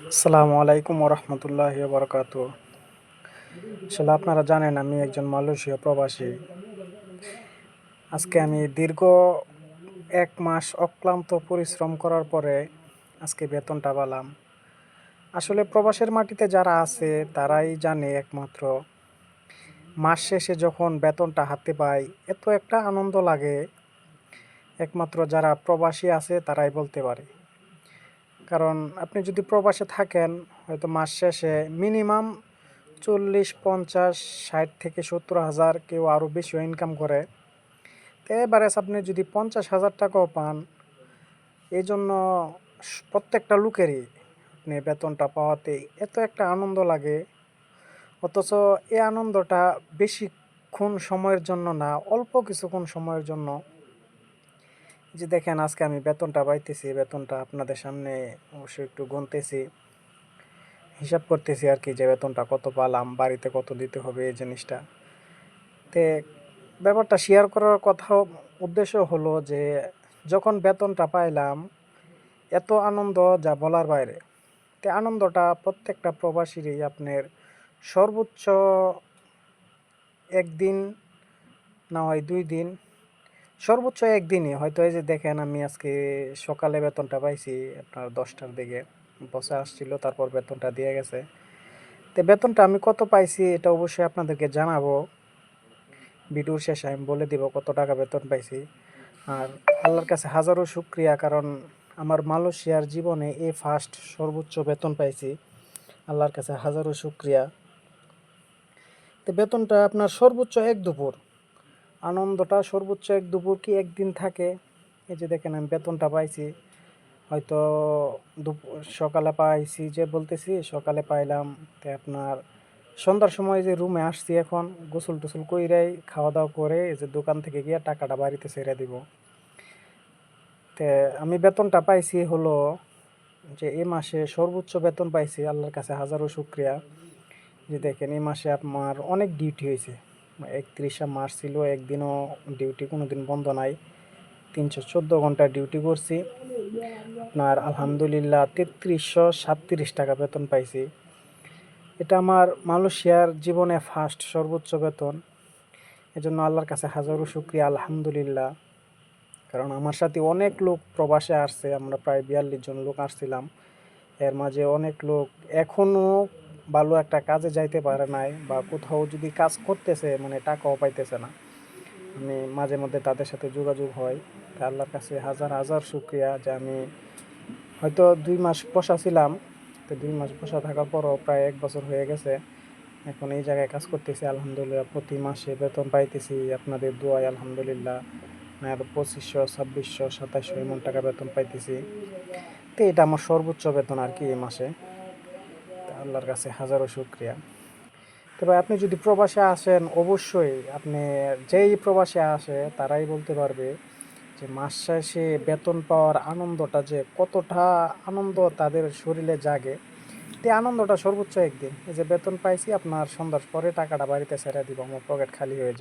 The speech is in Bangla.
আসসালামু আলাইকুম ওরহমতুল্লাহি বরকাতু। আসলে আপনারা জানেন আমি একজন মালয়েশীয় প্রবাসী। আজকে আমি দীর্ঘ 1 মাস অক্লান্ত পরিশ্রম করার পরে আজকে বেতনটা পেলাম। আসলে প্রবাসের মাটিতে যারা আছে তারাই জানে একমাত্র মাস শেষে যখন বেতনটা হাতে পাই এত একটা আনন্দ লাগে, একমাত্র যারা প্রবাসী আছে তারাই বলতে পারে। কারণ আপনি যদি প্রবাসে থাকেন হয়তো মাস শেষে মিনিমাম 40, 50, 60 থেকে 70 হাজার, কেউ আরও বেশিও ইনকাম করে। তো এবারে আপনি যদি 50 হাজার টাকাও পান, এই জন্য প্রত্যেকটা লোকেরই আপনি বেতনটা পাওয়াতে এত একটা আনন্দ লাগে। অথচ এই আনন্দটা বেশিক্ষণ সময়ের জন্য না, অল্প কিছুক্ষণ সময়ের জন্য। যে দেখেন আজকে আমি বেতনটা পাইতেছি, বেতনটা আপনাদের সামনে অবশ্যই একটু গুনতেছি, হিসাব করতেছি আর কি, যে বেতনটা কত পালাম, বাড়িতে কত দিতে হবে এই জিনিসটা। তে ব্যাপারটা শেয়ার করার কথা উদ্দেশ্য হলো যে যখন বেতনটা পাইলাম এত আনন্দ যা বলার বাইরে। তে আনন্দটা প্রত্যেকটা প্রবাসীরই আপনার সর্বোচ্চ একদিন, না হয় 2 দিন, সর্বোচ্চ একদিনই হয়তো। এই যে দেখেন আমি আজকে সকালে বেতনটা পাইছি আপনার 10টার দিকে, বসে আসছিল, তারপর বেতনটা দিয়ে গেছে। তো বেতনটা আমি কত পাইছি এটা অবশ্যই আপনাদেরকে জানাবো, ভিডিওর শেষে আমি বলে দিব কত টাকা বেতন পাইছি। আর আল্লাহর কাছে হাজারো শুক্রিয়া, কারণ আমার মালয়েশিয়ার জীবনে এই ফার্স্ট সর্বোচ্চ বেতন পাইছি। আল্লাহর কাছে হাজারো শুক্রিয়া। তো বেতনটা আপনার সর্বোচ্চ এক দুপুর, আনন্দটা সর্বোচ্চ এক দুপুর কি একদিন থাকে। এই যে দেখেন আমি বেতনটা পাইছি, হয়তো সকালে পাইছি, যে বলতেছি সকালে পাইলাম। তো আপনার সন্ধ্যার সময় যে রুমে আসছি, এখন গোসল টোসল কইরাই খাওয়া দাওয়া করে এই যে দোকান থেকে গিয়ে টাকাটা বাড়িতে ছেড়ে দিব। তে আমি বেতনটা পাইছি হলো যে এই মাসে সর্বোচ্চ বেতন পাইছি, আল্লাহর কাছে হাজারো শুক্রিয়া। যে দেখেন এই মাসে আমার অনেক ডিউটি হয়েছে, 31 মাস ছিল, একদিনও ডিউটি কোনো দিন বন্ধ নাই, 314 ঘন্টা ডিউটি করছি। আপনার আলহামদুলিল্লাহ 3337 টাকা বেতন পাইছি। এটা আমার মালয়েশিয়ার জীবনে ফার্স্ট সর্বোচ্চ বেতন। এজন্য আল্লাহর কাছে হাজারো শুক্রিয়া, আলহামদুলিল্লাহ। কারণ আমার সাথে অনেক লোক প্রবাসে আসছে, আমরা প্রায় 42 জন লোক আসছিলাম। এর মাঝে অনেক লোক এখনও ভালো একটা কাজে যাইতে পারে নাই, বা কোথাও যদি কাজ করতেছে মানে টাকাও পাইতেছে না। আমি মাঝে মধ্যে তাদের সাথে যোগাযোগ হয়। তা আল্লাহর কাছে হাজার হাজার শুক্রিয়া যে আমি হয়তো 2 মাস বসা ছিলাম। তো 2 মাস বসা থাকার পরও প্রায় 1 বছর হয়ে গেছে, এখন এই জায়গায় কাজ করতেছি। আলহামদুলিল্লাহ প্রতি মাসে বেতন পাইতেছি আপনাদের দোয়ায়, আলহামদুলিল্লাহ। আর 2500, 2600, 2700 এমন টাকা বেতন পাইতেছি। তো এটা আমার সর্বোচ্চ বেতন আর কি এই মাসে। তা আল্লাহর কাছে হাজারো শুক্রিয়া। তবে আপনি যদি প্রবাসে আসেন, অবশ্যই আপনি, যেই প্রবাসে আসে তারাই বলতে পারবে যে মাস শেষে বেতন পাওয়ার আনন্দটা যে কতটা আনন্দ তাদের শরীরে জাগে। তো আনন্দটা সর্বোচ্চ একদিন, এই যে বেতন পাইছি আপনার সন্ধ্যার পরে টাকাটা বাড়িতে ছেড়ে দিব, আমার পকেট খালি হয়ে যায়।